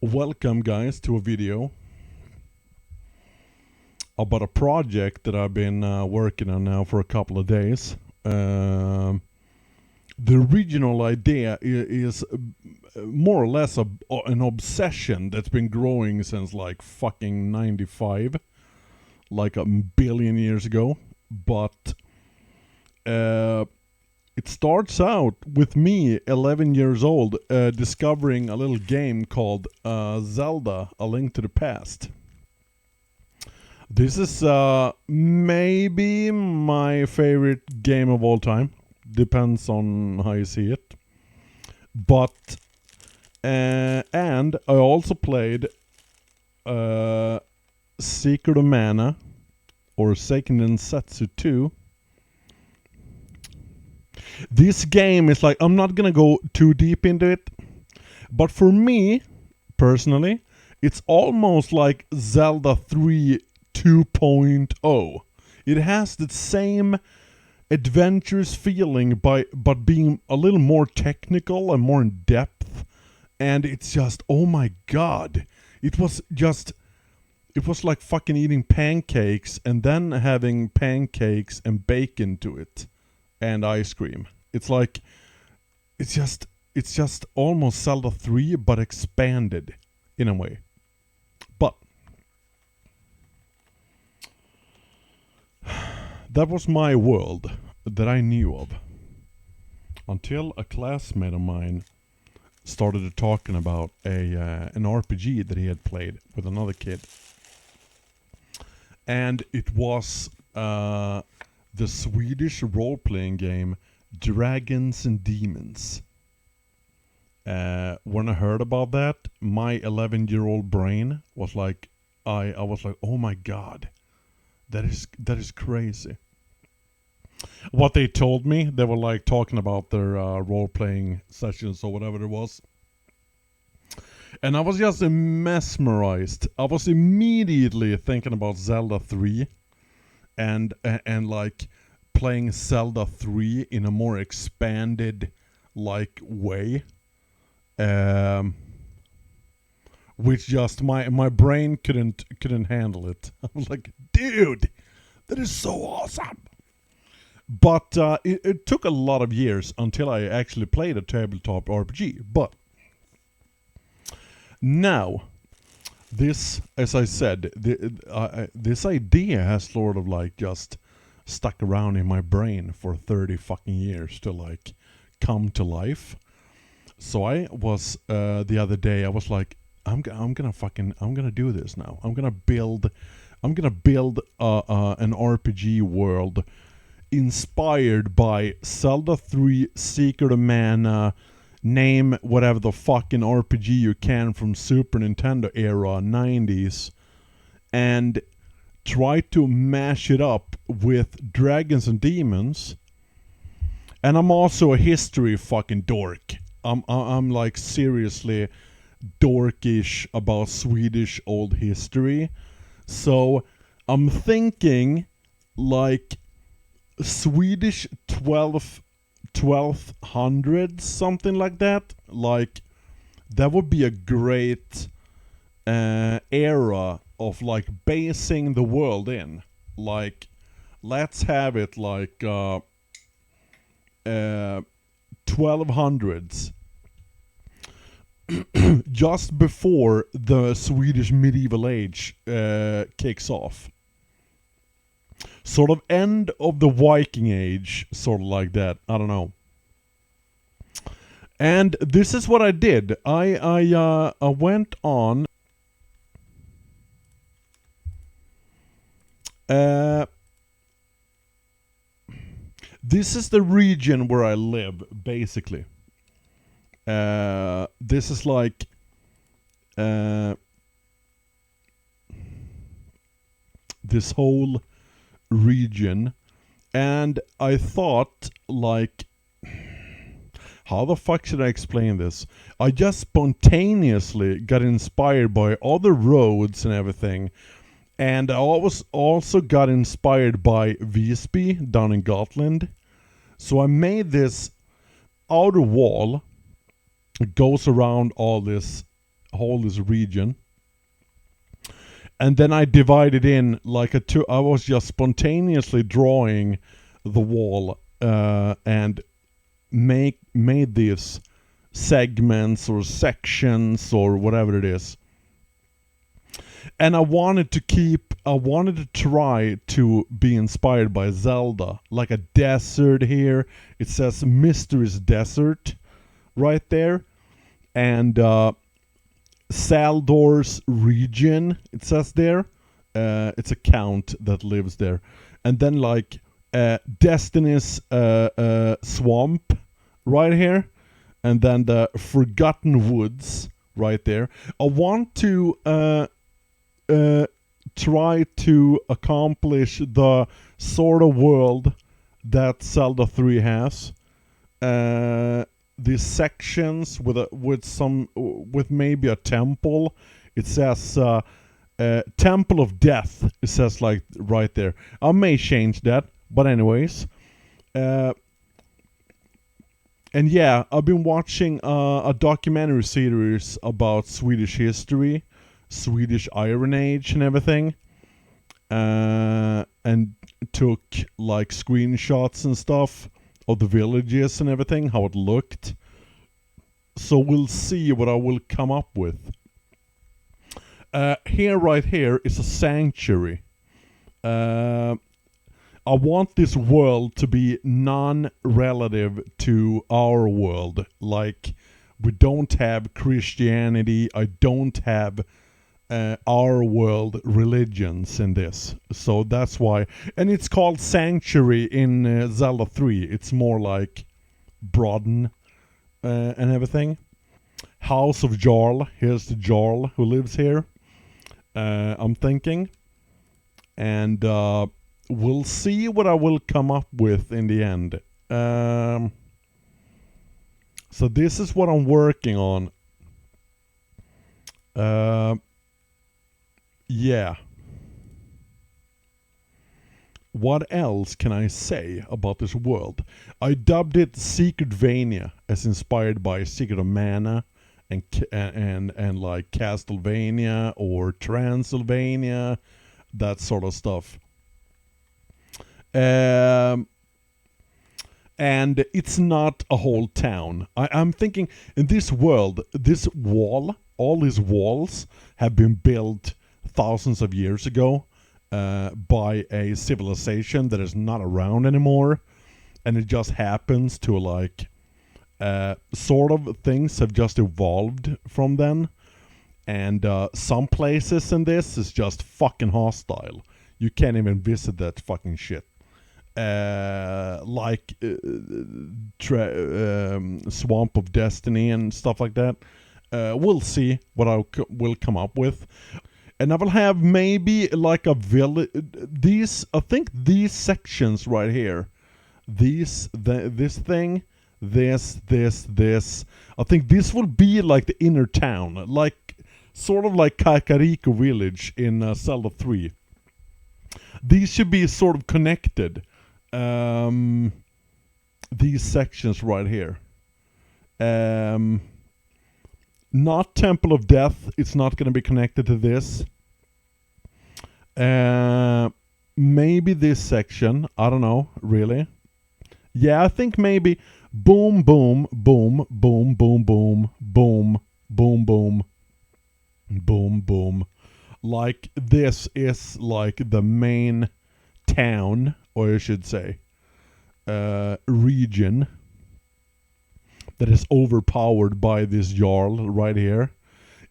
Welcome guys to a video about a project that I've been working on now for a couple of days. The original idea is more or less an obsession that's been growing since like fucking 95, like a billion years ago. But it starts out with me, 11 years old, discovering a little game called Zelda, A Link to the Past. This is maybe my favorite game of all time. Depends on how you see it. But, and I also played Secret of Mana, or Seiken Densetsu 2. This game is like, I'm not gonna go too deep into it, but for me, personally, it's almost like Zelda 3 2.0. It has the same adventurous feeling but being a little more technical and more in depth, and it's just, oh my god. It was like fucking eating pancakes and then having pancakes and bacon to it. And ice cream. It's like, it's just almost Zelda 3 but expanded in a way. But that was my world that I knew of until a classmate of mine started talking about an RPG that he had played with another kid, and it was the Swedish role-playing game Dragons and Demons. When I heard about that, my 11-year-old brain was like, I was like, oh my god, that is crazy. What they told me, they were like talking about their role-playing sessions or whatever it was. And I was just mesmerized. I was immediately thinking about Zelda 3. And like playing Zelda 3 in a more expanded like way, which just my brain couldn't handle it. I was like, dude, that is so awesome. But it took a lot of years until I actually played a tabletop RPG. But now, this, as I said, this idea has sort of like just stuck around in my brain for 30 fucking years to like come to life. So I was the other day, I was like, I'm gonna do this now. I'm gonna build an RPG world inspired by Zelda 3, Secret of Mana. Name whatever the fucking RPG you can from Super Nintendo era, 90s, and try to mash it up with Dragons and Demons. And I'm also a history fucking dork. I'm like seriously dorkish about Swedish old history. So I'm thinking like Swedish 1200s, something like that. Like, that would be a great era of like basing the world in. Like, let's have it like 1200s, just before the Swedish medieval age kicks off. Sort of end of the Viking Age, sort of like that. I don't know. And this is what I did. I went on. This is the region where I live, basically. This is like this whole region, and I thought, like, how the fuck should I explain this? I just spontaneously got inspired by other roads and everything, and I also got inspired by Visby down in Gotland. So I made this outer wall. It goes around all this whole this region. And then I divided in like I was just spontaneously drawing the wall and made these segments or sections or whatever it is. And I wanted to try to be inspired by Zelda, like a desert here. It says Mystery's Desert right there. And Saldor's region, it says there. It's a count that lives there. And then like Destiny's swamp right here. And then the Forgotten Woods right there. I want to try to accomplish the sort of world that Zelda 3 has. These sections with maybe a temple. It says Temple of Death. It says like right there. I may change that, but anyways. And yeah, I've been watching a documentary series about Swedish history, Swedish Iron Age and everything. And took like screenshots and stuff of the villages and everything, how it looked. So we'll see what I will come up with. Right here is a sanctuary. I want this world to be non-relative to our world. Like, we don't have Christianity. I don't have our world religions in this. So that's why. And it's called Sanctuary in Zelda 3. It's more like Broaden and everything. House of Jarl. Here's the Jarl who lives here. I'm thinking. And we'll see what I will come up with in the end. So this is what I'm working on. Yeah. What else can I say about this world? I dubbed it Secret Vania, as inspired by Secret of Mana and like Castlevania or Transylvania, that sort of stuff. And it's not a whole town. I'm thinking in this world, this wall, all these walls have been built thousands of years ago by a civilization that is not around anymore, and it just happens to like sort of things have just evolved from then, and some places in this is just fucking hostile. You can't even visit that fucking shit. Like Swamp of Destiny and stuff like that. We'll see what I will come up with. And I will have maybe like a village. I think these sections right here, this thing, this. I think this will be like the inner town, like sort of like Kakariko Village in Zelda 3. These should be sort of connected. These sections right here. Not Temple of Death. It's not going to be connected to this. Maybe this section. I don't know, really. Yeah, I think maybe boom, boom, boom, boom, boom, boom, boom, boom, boom, boom, boom. Like this is like the main town, or I should say, region that is overpowered by this Jarl right here.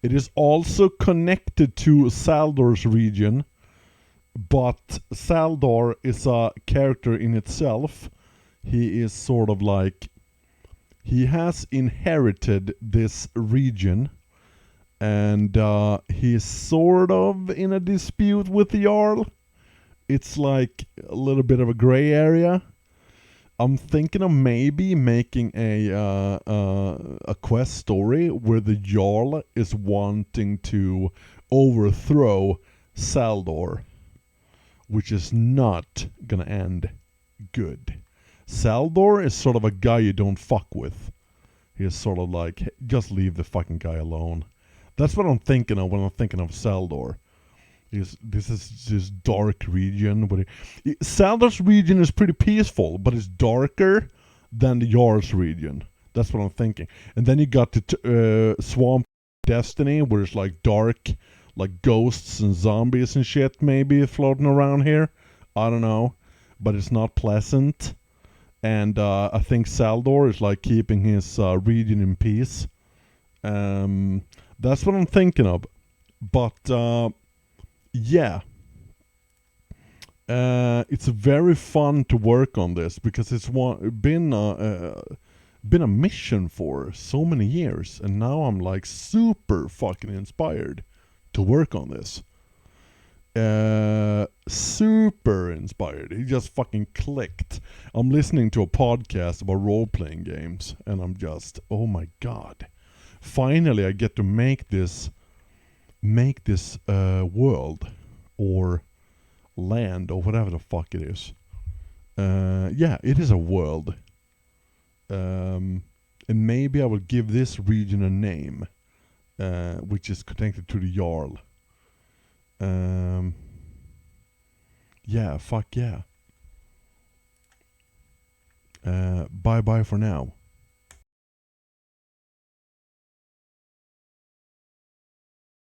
It is also connected to Saldor's region, but Saldor is a character in itself. He is sort of like, he has inherited this region, and he's sort of in a dispute with the Jarl. It's like a little bit of a gray area. I'm thinking of maybe making a quest story where the Jarl is wanting to overthrow Saldor, which is not gonna end good. Saldor is sort of a guy you don't fuck with. He's sort of like, just leave the fucking guy alone. That's what I'm thinking of when I'm thinking of Saldor. This is this dark region, but Saldor's region is pretty peaceful, but it's darker than the Jarl's region. That's what I'm thinking. And then you got the Swamp Destiny, where it's like dark, like ghosts and zombies and shit, maybe floating around here. I don't know, but it's not pleasant. And I think Saldor is like keeping his region in peace. That's what I'm thinking of. But yeah, it's very fun to work on this because it's been a mission for so many years, and now I'm like super fucking inspired to work on this. Super inspired. He just fucking clicked. I'm listening to a podcast about role-playing games, and I'm just, oh my god! Finally, I get to make this world or land or whatever the fuck it is. Yeah, it is a world. And maybe I will give this region a name, which is connected to the Jarl. Yeah, fuck yeah. Bye bye for now.